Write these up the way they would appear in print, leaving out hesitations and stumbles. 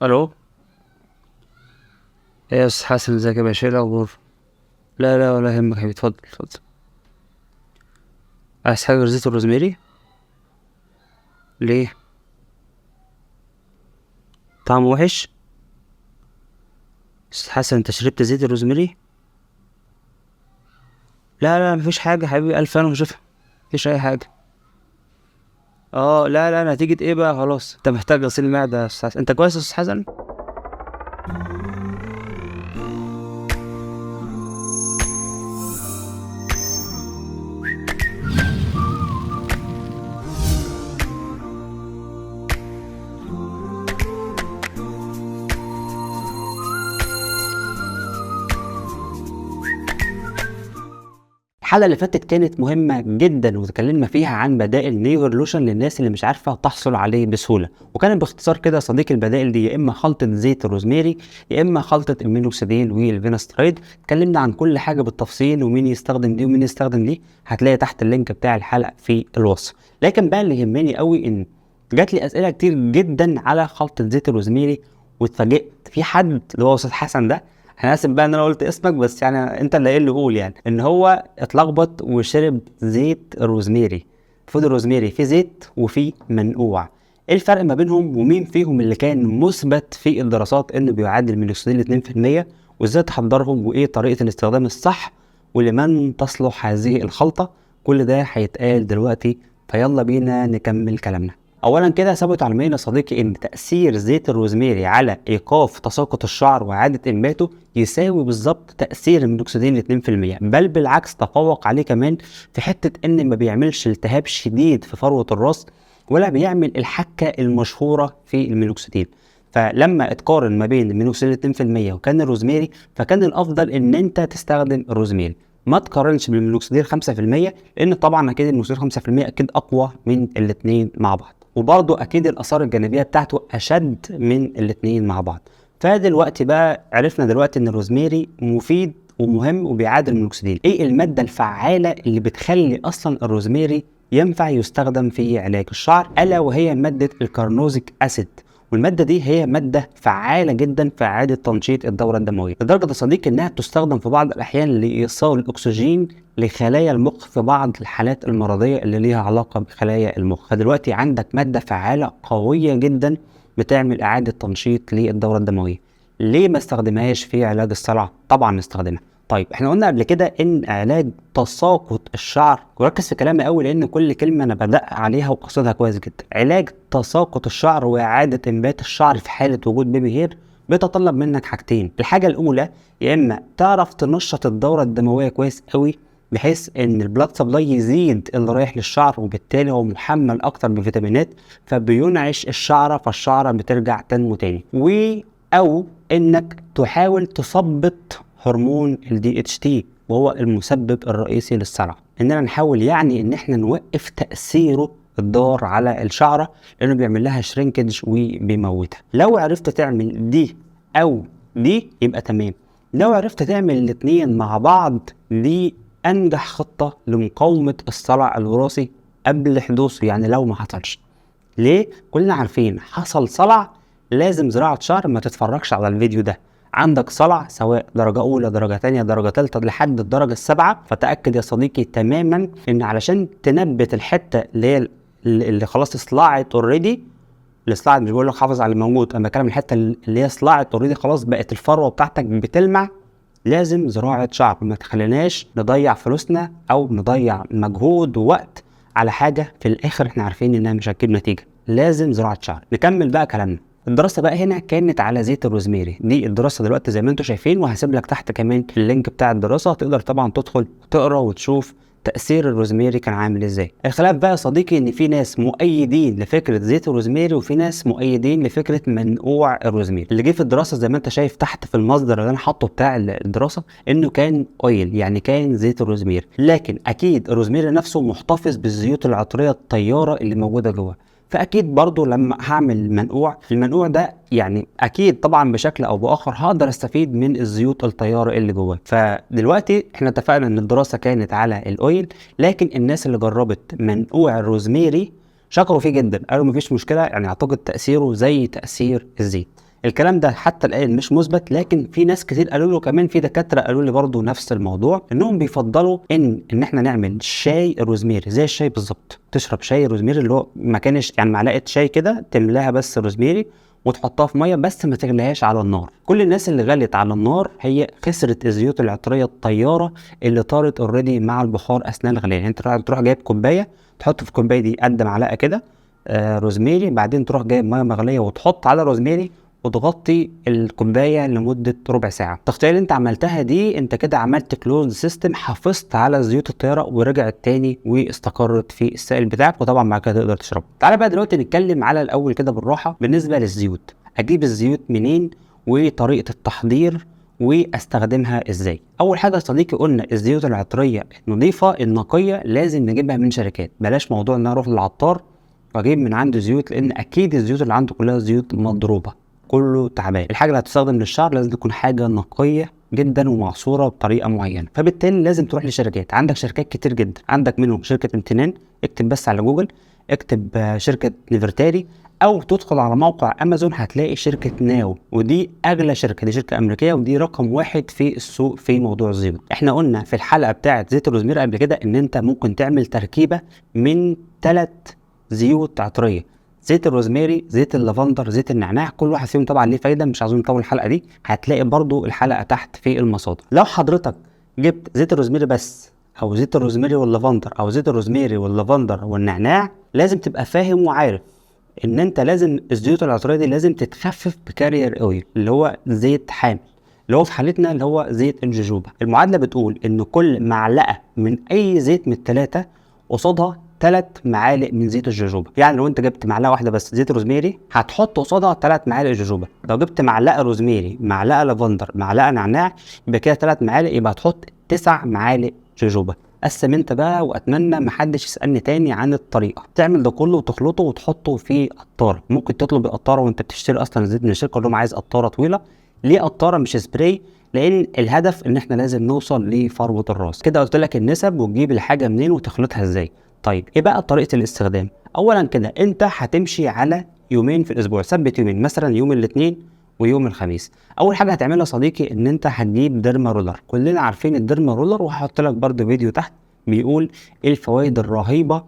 الو. ايه يا استاذ حسن، ازيك يا باشا؟ ايه الاخبار؟ لا لا، ولا يهمك حبيبي، اتفضل اتفضل. عايز حاجه غير زيت الروزماري؟ ليه؟ طعمه وحش؟ استاذ حسن، انت شربت زيت الروزماري؟ لا لا، مفيش حاجه حبيبي، الف انا وشفا. مفيش اي حاجه. لا لا، نتيجه ايه بقى؟ خلاص انت محتاج غسيل معده يا استاذ حسن. انت كويس يا استاذ حسن؟ الحلقة اللي فاتت كانت مهمة جدا وتكلمنا فيها عن بدائل نيفر لوشن للناس اللي مش عارفة تحصل عليه بسهولة، وكان باختصار كده يا صديقي البدائل دي يا إما خلطة زيت الروزماري يا إما خلطة المينوكسيديل والفينسترايد. اتكلمنا عن كل حاجة بالتفصيل ومين يستخدم دي ومين يستخدم دي، هتلاقي تحت اللينك بتاع الحلقة في الوصف. لكن بقى اللي يهمني قوي إن جات لي أسئلة كتير جدا على خلطة زيت الروزماري، واتفاجئت في حد اللي هو أستاذ حسن ده. انا اسف بقى ان انا قلت اسمك، بس يعني انت اللي قايل لي قول، يعني ان هو اتلخبط وشرب زيت الروزماري. المفروض الروزماري فيه زيت وفيه منقوع. ايه الفرق ما بينهم ومين فيهم اللي كان مثبت في الدراسات انه بيعادل مينوكسيديل 2%، وازاي تحضرهم وايه طريقة الاستخدام الصح ولمن تصلح هذه الخلطة؟ كل ده هيتقال دلوقتي، فيلا بينا نكمل كلامنا. اولا كده ثبت علميا يا صديقي ان تاثير زيت الروزماري على ايقاف تساقط الشعر واعاده انباته يساوي بالظبط تاثير المينوكسيديل 2%، بل بالعكس تفوق عليه كمان في حته ان ما بيعملش التهاب شديد في فروه الراس ولا بيعمل الحكه المشهوره في المينوكسيديل. فلما اتقارن ما بين المينوكسيديل 2% وكان الروزماري، فكان الافضل ان انت تستخدم الروزماري. ما تقارنش بالمينوكسيديل 5%، لان طبعا اكيد المينوكسيديل 5% اكيد اقوى من الاثنين مع بعض، وبرضه اكيد الاثار الجانبيه بتاعته اشد من الاتنين مع بعض. فدلوقتي بقى عرفنا دلوقتي ان الروزماري مفيد ومهم وبيعادل المينوكسيديل. ايه الماده الفعاله اللي بتخلي اصلا الروزماري ينفع يستخدم في علاج الشعر؟ الا وهي ماده الكارنوزيك اسيد. والماده دي هي ماده فعاله جدا في اعاده تنشيط الدوره الدمويه، لدرجه يا صديقي انها تستخدم في بعض الاحيان لايصال الاكسجين لخلايا المخ في بعض الحالات المرضيه اللي ليها علاقه بخلايا المخ. فدلوقتي عندك ماده فعاله قويه جدا بتعمل اعاده تنشيط للدوره الدمويه. ليه ما استخدمهاش في علاج الصلع؟ طبعا نستخدمها. طيب احنا قلنا قبل كده ان علاج تساقط الشعر، وركز في كلامي قوي لان كل كلمه انا بدقق عليها وقصدها كويس جدا، علاج تساقط الشعر واعاده انبات الشعر في حاله وجود بيبي هير بيتطلب منك حاجتين. الحاجه الاولى يا اما تعرف تنشط الدوره الدمويه كويس قوي بحيث ان البلاد سبلاي يزيد اللي رايح للشعر، وبالتالي هو محمل اكتر بفيتامينات فبينعش الشعره فالشعره بترجع تنمو تاني، او انك تحاول تثبط هرمون الدي اتش تي وهو المسبب الرئيسي للصلع. اننا نحاول يعني ان احنا نوقف تاثيره الضار على الشعره، لانه بيعمل لها شرينكج وبيموتها. لو عرفت تعمل دي او دي يبقى تمام. لو عرفت تعمل الاتنين مع بعض دي انجح خطه لمقاومه الصلع الوراثي قبل حدوثه، يعني لو ما حصلش. ليه؟ كلنا عارفين حصل صلع لازم زراعة شعر. ما تتفرجش على الفيديو ده، عندك صلع سواء درجة أولى درجة تانية درجة تالتة لحد الدرجة السابعة، فتأكد يا صديقي تماما إن علشان تنبت الحتة اللي هي اللي خلاص صلعت اوريدي. اللي صلعت مش بقول لك حافظ على اللي موجود، أنا بتكلم الحتة اللي هي صلعت اوريدي خلاص بقت الفروة بتاعتك بتلمع، لازم زراعة شعر. ما تخليناش نضيع فلوسنا أو نضيع مجهود ووقت على حاجة في الآخر احنا عارفين إنها مش هتجيب نتيجة. لازم زراعة شعر. نكمل بقى كلامنا. الدراسة بقى هنا كانت على زيت الروزماري، دي الدراسة دلوقتي زي ما انتم شايفين، وهسيب لك تحت كمان اللينك بتاع الدراسة، تقدر طبعا تدخل تقرا وتشوف تأثير الروزماري كان عامل ازاي. الخلاف بقى يا صديقي ان في ناس مؤيدين لفكرة زيت الروزماري وفي ناس مؤيدين لفكرة منقوع الروزماري. اللي جه في الدراسة زي ما انت شايف تحت في المصدر اللي انا حاطه بتاع الدراسة انه كان اويل، يعني كان زيت الروزماري، لكن اكيد الروزماري نفسه محتفظ بالزيوت العطرية الطيارة اللي موجودة جوه. فاكيد برضو لما هعمل منقوع، المنقوع ده يعني اكيد طبعا بشكل او باخر هقدر استفيد من الزيوت الطياره اللي جواه. فدلوقتي احنا اتفقنا ان الدراسه كانت على الاويل، لكن الناس اللي جربت منقوع الروزماري شكروا فيه جدا، قالوا مفيش مشكله، يعني اعتقد تاثيره زي تاثير الزيت. الكلام ده حتى الان مش مثبت، لكن في ناس كتير قالوا له، كمان في دكاتره قالوا لي برضو نفس الموضوع، انهم بيفضلوا ان احنا نعمل شاي الروزميري زي الشاي بالظبط. تشرب شاي روزميري اللي هو ما كانش يعني معلقه شاي كده تملاها بس روزميري وتحطها في ميه، بس ما تغليهاش على النار. كل الناس اللي غلت على النار هي خسرت الزيوت العطريه الطياره اللي طارت اوريدي مع البخار اثناء الغليان. يعني انت تروح جايب كوبايه، تحط في الكوبايه دي قد معلقه كده روزميري، بعدين تروح جايب ميه مغليه وتحط على روزميري وتغطي الكوبايه لمده ربع ساعه. التغطيه اللي انت عملتها دي انت كده عملت كلوز سيستم، حافظت على زيوت الطياره ورجعت تاني واستقرت في السائل بتاعك، وطبعا بعد كده تقدر تشربه. تعالى بقى دلوقتي نتكلم على الاول كده بالراحه بالنسبه للزيوت. اجيب الزيوت منين وطريقه التحضير واستخدمها ازاي. اول حاجه يا صديقي قلنا الزيوت العطريه النظيفه النقيه لازم نجيبها من شركات، بلاش موضوع ان انا اروح للعطار واجيب من عنده زيوت، لان اكيد الزيوت اللي عنده كلها زيوت مضروبه، كله تعبان. الحاجه اللي هتستخدم للشعر لازم تكون حاجه نقيه جدا ومعصوره بطريقه معينه، فبالتالي لازم تروح لشركات. عندك شركات كتير جدا، عندك منهم شركه امتنان، اكتب بس على جوجل اكتب شركه نيفرتاري، او تدخل على موقع امازون هتلاقي شركه ناو، ودي اغلى شركه، دي شركه امريكيه ودي رقم واحد في السوق في موضوع الزيوت. احنا قلنا في الحلقه بتاعه زيت الروزميري قبل كده ان انت ممكن تعمل تركيبه من 3 زيوت عطريه: زيت الروزميري، زيت اللافندر، زيت النعناع. كل واحد فيهم طبعا ليه فايده، مش عايزين نطول الحلقه دي، هتلاقي برضو الحلقه تحت في المصادر. لو حضرتك جبت زيت الروزميري بس، او زيت الروزميري واللافندر، او زيت الروزميري واللافندر والنعناع، لازم تبقى فاهم وعارف ان انت لازم الزيوت العطريه دي لازم تتخفف بكارير اويل اللي هو زيت حامل، اللي هو في حالتنا اللي هو زيت الجوجوبا. المعادله بتقول ان كل معلقه من اي زيت من الثلاثه قصادها 3 معالق من زيت الجوجوبا. يعني لو انت جبت معلقه واحده بس زيت روزميري هتحط قصادها 3 معالق جوجوبا. لو جبت معلقه روزميري، معلقه لافندر، معلقه نعناع، يبقى كده 3 معالق، يبقى هتحط 9 معالق جوجوبا. قسم انت بقى، واتمنى محدش يسالني تاني عن الطريقه. تعمل ده كله وتخلطه وتحطه في قطاره. ممكن تطلب القطاره وانت بتشتري اصلا الزيت من الشركه، قول لهم عايز قطاره طويله. ليه قطاره مش سبراي؟ لان الهدف ان احنا لازم نوصل لفروه الراس. كده قلت لك النسب وتجيب الحاجه منين وتخلطها ازاي. طيب ايه بقى طريقه الاستخدام؟ اولا كده انت هتمشي على يومين في الاسبوع، ثبت يومين، مثلا يوم الاثنين ويوم الخميس. اول حاجه هتعملها يا صديقي ان انت هتجيب ديرما رولر. كلنا عارفين الديرما رولر، وهحط لك برده فيديو تحت بيقول ايه الفوائد الرهيبه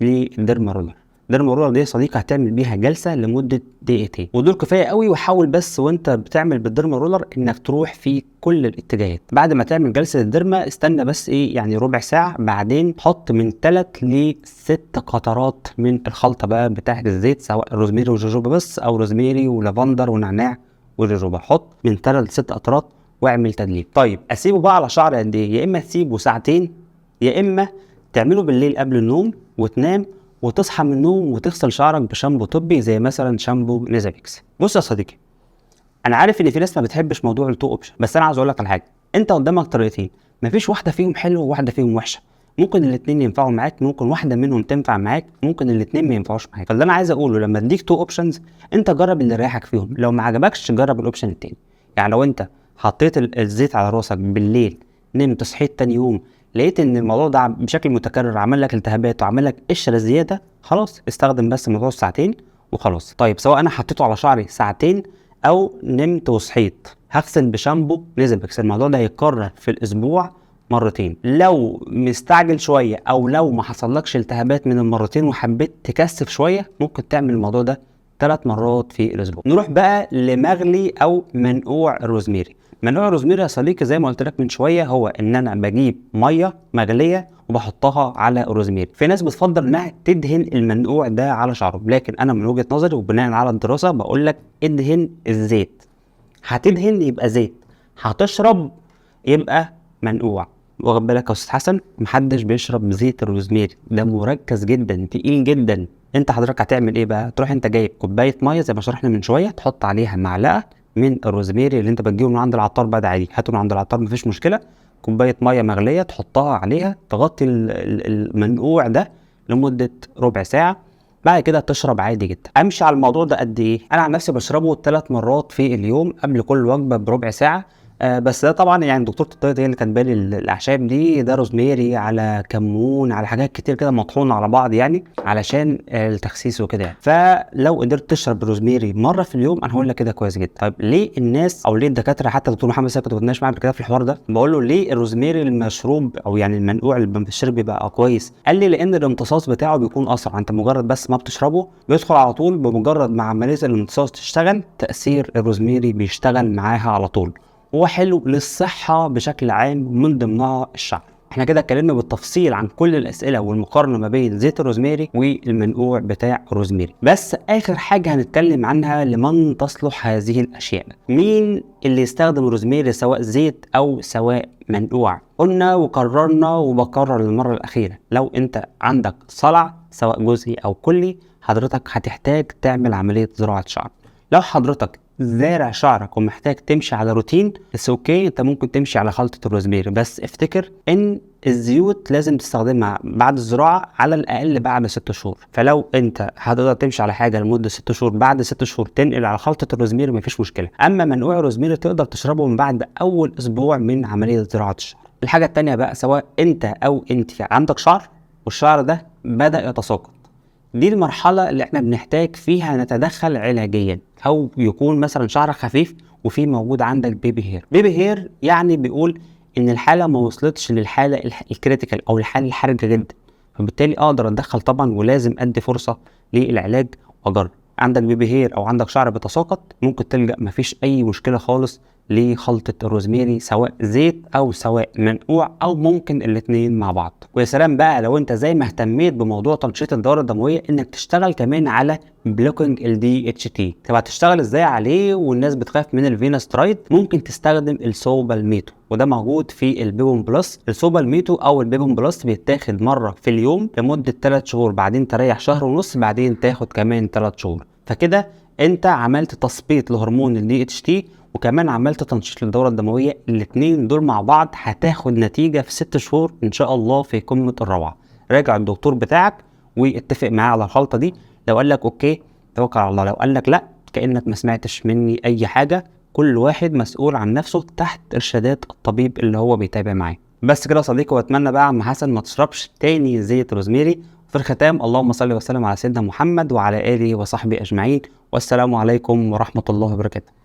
للديرما رولر. الديرما رولر دي يا صديقي هتعمل بيها جلسه لمده دقيقتين، ودول كفايه قوي. وحاول بس وانت بتعمل بالديرما رولر انك تروح في كل الاتجاهات. بعد ما تعمل جلسه الديرما استنى بس ايه يعني ربع ساعه، بعدين حط من 3 ل 6 قطرات من الخلطه بقى بتاعه الزيت، سواء روزميري وجوجوبا بس او روزميري ولافندر ونعناع وجوجوبا. حط من 3 ل 6 قطرات واعمل تدليك. طيب اسيبه بقى على شعري قد ايه؟ يا اما تسيبه ساعتين، يا اما تعمله بالليل قبل النوم وتنام وتصحى من النوم وتغسل شعرك بشامبو طبي زي مثلا شامبو نيزابيكس. بص يا صديقي، انا عارف ان في ناس ما بتحبش موضوع التو اوبشن، بس انا عاوز اقول لك على حاجه. انت قدامك طريقتين، مفيش واحده فيهم حلوه وواحده فيهم وحشه. ممكن الاثنين ينفعوا معاك، ممكن واحده منهم تنفع معاك، ممكن الاثنين ما ينفعوش معاك. فاللي انا عايز اقوله لما اديك تو اوبشنز انت جرب اللي يريحك فيهم، لو ما عجبكش جرب الاوبشن الثاني. يعني لو انت حطيت الزيت على راسك بالليل، نمت صحيت تاني يوم لقيت ان الموضوع ده بشكل متكرر عمل لك التهابات وعمل لك قشره زياده، خلاص استخدم بس موضوع الساعتين وخلاص. طيب سواء انا حطيته على شعري ساعتين او نمت وصحيت، هغسل بشامبو نيزابيكس. الموضوع ده هيتكرر في الاسبوع مرتين. لو مستعجل شويه او لو ما حصلكش التهابات من المرتين وحبيت تكثف شويه، ممكن تعمل الموضوع ده 3 مرات في الاسبوع. نروح بقى لمغلي او منقوع الروزميري. منقوع الروزميري يا صديقي زي ما قلت لك من شويه هو ان انا بجيب ميه مغليه وبحطها على الروزميري. في ناس بتفضل انها تدهن المنقوع ده على شعره، لكن انا من وجهه نظري وبناء على الدراسه بقول لك ادهن الزيت. هتدهن يبقى زيت، هتشرب يبقى منقوع. واخد بالك يا استاذ حسن؟ محدش بيشرب زيت الروزميري، ده مركز جدا تقيل جدا. انت حضرتك هتعمل ايه بقى؟ تروح انت جايب كوبايه ميه زي ما شرحنا من شويه، تحط عليها معلقه من الروزميري اللي انت بتجيبه من عند العطار بقى، ده عادي هاته من عند العطار مفيش مشكله. كوبايه ميه مغليه تحطها عليها، تغطي المنقوع ده لمده ربع ساعه، بعد كده تشرب عادي جدا. امشي على الموضوع ده قد ايه؟ انا عن نفسي بشربه 3 مرات في اليوم قبل كل وجبه بربع ساعه. بس ده طبعا يعني دكتوره التايرويد هي اللي كاتبه لي الاعشاب دي، ده روزميري على كمون على حاجات كتير كده مطحونه على بعض يعني علشان التخسيس وكده يعني. فلو قدرت تشرب روزميري مره في اليوم انا هقول لك كده كويس جدا. طيب ليه الناس او ليه الدكاتره، حتى دكتور محمد ساكت كنت بتناقش معاه كده في الحوار ده، بقول له ليه الروزميري المشروب او يعني المنقوع اللي بيشرب بيبقى كويس؟ قال لي لان الامتصاص بتاعه بيكون اسرع، انت مجرد بس ما بتشربه بيدخل على طول، بمجرد ما عمليه الامتصاص تشتغل تاثير الروزميري بيشتغل معاها على طول. هو حلو للصحه بشكل عام من ضمنها الشعر. احنا كده اتكلمنا بالتفصيل عن كل الاسئله والمقارنه ما بين زيت الروزميري والمنقوع بتاع الروزميري. بس اخر حاجه هنتكلم عنها لمن تصلح هذه الاشياء، مين اللي يستخدم الروزميري سواء زيت او سواء منقوع؟ قلنا وقررنا وبكرر للمره الاخيره، لو انت عندك صلع سواء جزئي او كلي حضرتك هتحتاج تعمل عمليه زراعه شعر. لو حضرتك زارع شعرك ومحتاج تمشي على روتين بس اوكي، انت ممكن تمشي على خلطة الروزميري، بس افتكر ان الزيوت لازم تستخدمها بعد الزراعة على الاقل بعد 6 شهور. فلو انت هتقدر تمشي على حاجة لمدة 6 شهور، بعد 6 شهور تنقل على خلطة الروزميري مفيش مشكلة. اما منقوع الروزميري تقدر تشربه من بعد اول اسبوع من عملية زراعة الشعر. الحاجة التانية بقى، سواء انت او انت عندك شعر والشعر ده بدأ يتساقط، دي المرحلة اللي احنا بنحتاج فيها نتدخل علاجيا، او يكون مثلا شعرك خفيف وفي موجود عندك بيبي هير. بيبي هير يعني بيقول ان الحالة ما وصلتش للحالة الكريتيكال او الحالة الحرجة جدا، فبالتالي اقدر اتدخل طبعا ولازم ادي فرصة للعلاج واجرب. عندك بيبي هير او عندك شعر بيتساقط ممكن تلجأ، مفيش اي مشكلة خالص لخلطة الروزميري سواء زيت او سواء منقوع او ممكن الاتنين مع بعض. ويا سلام بقى لو انت زي ما اهتميت بموضوع تنشيط الدورة الدموية انك تشتغل كمان على بلوكينج الدي اتش تي. طب هتشتغل ازاي عليه والناس بتخاف من الفينسترايد؟ ممكن تستخدم السوبالميتو، وده موجود في البيبون بلس. السوبالميتو او البيبون بلس بيتاخد مرة في اليوم لمدة 3 شهور، بعدين تريح شهر ونص، بعدين تاخد كمان 3 شهور. فكده انت عملت تثبيط لهرمون الدي اتش تي وكمان عملت تنشيط للدورة الدموية. الاتنين دول مع بعض هتاخد نتيجة في 6 شهور ان شاء الله في قمة الروعة. راجع الدكتور بتاعك واتفق معاه على الخلطة دي، لو قال لك اوكي توكل على الله، لو قال لك لا كأنك ما سمعتش مني اي حاجة. كل واحد مسؤول عن نفسه تحت ارشادات الطبيب اللي هو بيتابع معاه. بس كده يا صديقي، واتمنى بقى عم حسن ما تشربش تاني زيت روزميري. في الختام اللهم صل وسلم على سيدنا محمد وعلى آله وصحبه أجمعين، والسلام عليكم ورحمة الله وبركاته.